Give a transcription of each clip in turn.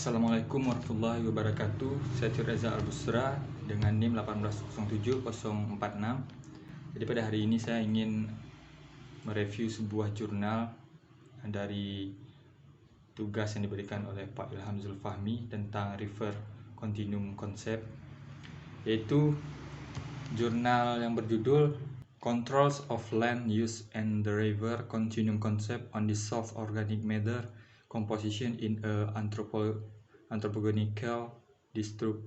Assalamualaikum warahmatullahi wabarakatuh. Saya Reza Albusra dengan NIM 1807046. Jadi pada hari ini saya ingin mereview sebuah jurnal dari tugas yang diberikan oleh Pak Ilham Zulfahmi tentang River Continuum Concept, yaitu jurnal yang berjudul Controls of Land Use and the River Continuum Concept on the Soft Organic Matter Composition in a Anthropogenical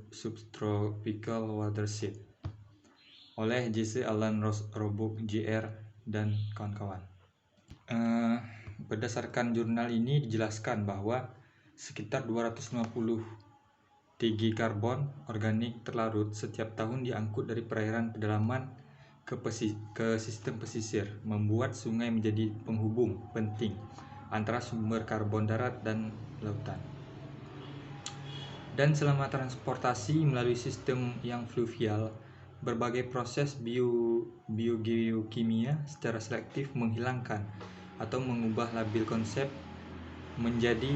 Subtropical Watershed oleh J.C. Alan Roebuck Jr. dan kawan-kawan. Berdasarkan jurnal ini dijelaskan bahwa sekitar 250 Tg karbon organik terlarut setiap tahun diangkut dari perairan pedalaman ke sistem pesisir, membuat sungai menjadi penghubung penting antara sumber karbon darat dan lautan. Dan selama transportasi melalui sistem yang fluvial, berbagai proses biogeokimia secara selektif menghilangkan atau mengubah labil konsep menjadi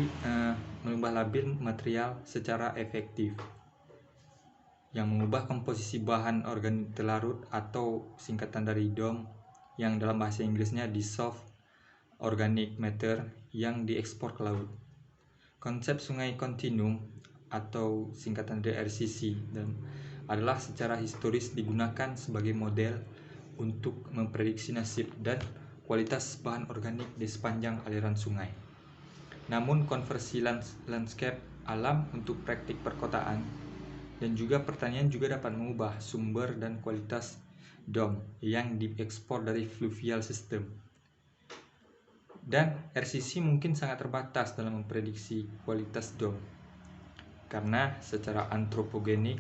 mengubah labil material secara efektif, yang mengubah komposisi bahan organik terlarut atau singkatan dari DOM, yang dalam bahasa Inggrisnya Dissolved Organic Matter, yang diekspor ke laut. Konsep sungai kontinum atau singkatan dari RCC dan adalah secara historis digunakan sebagai model untuk memprediksi nasib dan kualitas bahan organik di sepanjang aliran sungai. Namun konversi landscape alam untuk praktik perkotaan dan juga pertanian juga dapat mengubah sumber dan kualitas DOM yang diekspor dari fluvial system. Dan RCC mungkin sangat terbatas dalam memprediksi kualitas DOM karena secara antropogenik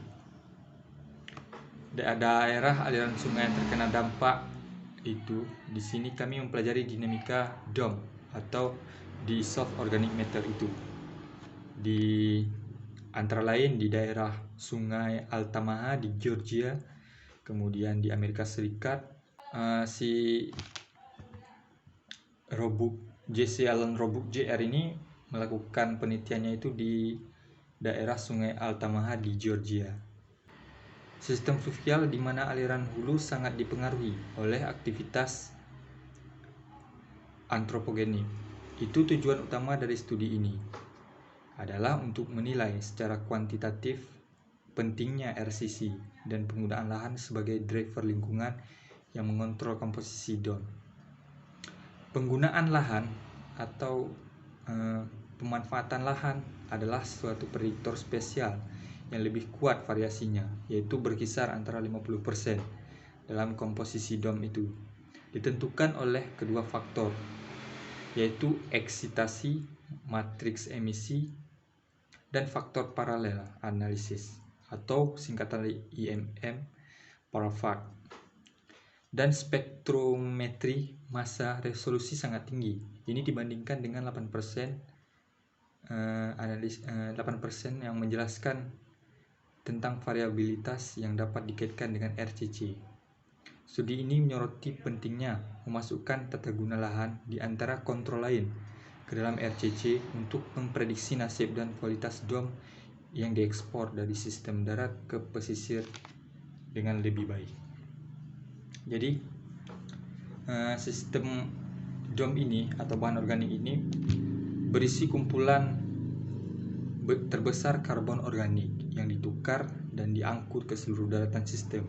daerah aliran sungai yang terkena dampak itu, di sini kami mempelajari dinamika DOM atau Dissolved Organic Matter itu. Di antara lain di daerah Sungai Altamaha di Georgia, kemudian di Amerika Serikat, si J.C. Alan Roebuck Jr. ini melakukan penelitiannya itu di daerah Sungai Altamaha di Georgia. Sistem fluvial di mana aliran hulu sangat dipengaruhi oleh aktivitas antropogenik. Itu tujuan utama dari studi ini adalah untuk menilai secara kuantitatif pentingnya RCC dan penggunaan lahan sebagai driver lingkungan yang mengontrol komposisi DOM. Penggunaan lahan atau pemanfaatan lahan adalah suatu prediktor spesial yang lebih kuat variasinya, yaitu berkisar antara 50% dalam komposisi DOM itu. Ditentukan oleh kedua faktor, yaitu eksitasi matriks emisi dan faktor paralel analisis atau singkatan dari IMM Parafak. Dan spektrometri massa resolusi sangat tinggi. Ini dibandingkan dengan 8% yang menjelaskan tentang variabilitas yang dapat dikaitkan dengan RCC. Studi ini menyoroti pentingnya memasukkan tata guna lahan di antara kontrol lain ke dalam RCC untuk memprediksi nasib dan kualitas DOM yang diekspor dari sistem darat ke pesisir dengan lebih baik. Jadi sistem DOM ini atau bahan organik ini berisi kumpulan terbesar karbon organik yang ditukar dan diangkut ke seluruh daratan sistem.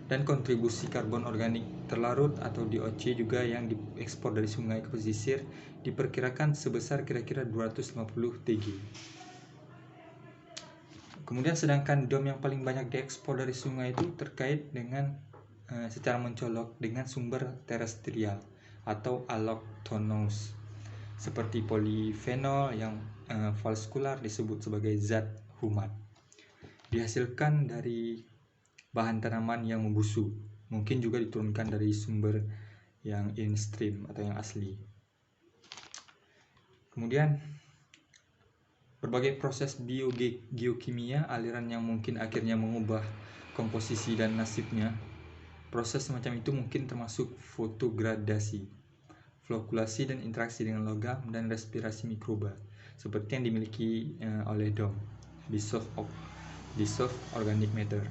Dan kontribusi karbon organik terlarut atau DOC juga yang diekspor dari sungai ke pesisir diperkirakan sebesar kira-kira 250 Tg. Kemudian sedangkan DOM yang paling banyak diekspor dari sungai itu terkait dengan secara mencolok dengan sumber terestrial atau allochthonous seperti polifenol yang vaskular disebut sebagai zat humat, dihasilkan dari bahan tanaman yang membusuk, mungkin juga diturunkan dari sumber yang in-stream atau yang asli. Kemudian berbagai proses biogeokimia aliran yang mungkin akhirnya mengubah komposisi dan nasibnya. Proses semacam itu mungkin termasuk fotogradasi, flokulasi dan interaksi dengan logam dan respirasi mikroba, seperti yang dimiliki oleh DOM, Dissolved Organic Matter,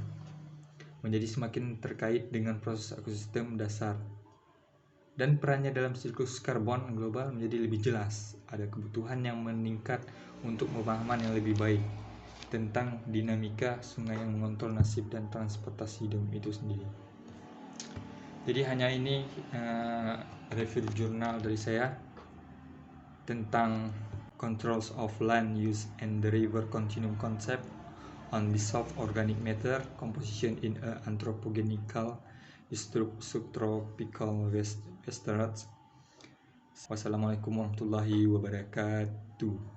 menjadi semakin terkait dengan proses ekosistem dasar. Dan perannya dalam siklus karbon global menjadi lebih jelas. Ada kebutuhan yang meningkat untuk pemahaman yang lebih baik tentang dinamika sungai yang mengontrol nasib dan transportasi DOM itu sendiri. Jadi hanya ini review jurnal dari saya tentang Controls of Land Use and the River Continuum Concept on Dissolved Organic Matter Composition in a Anthropogenical Subtropical Watersheds. Wassalamualaikum warahmatullahi wabarakatuh.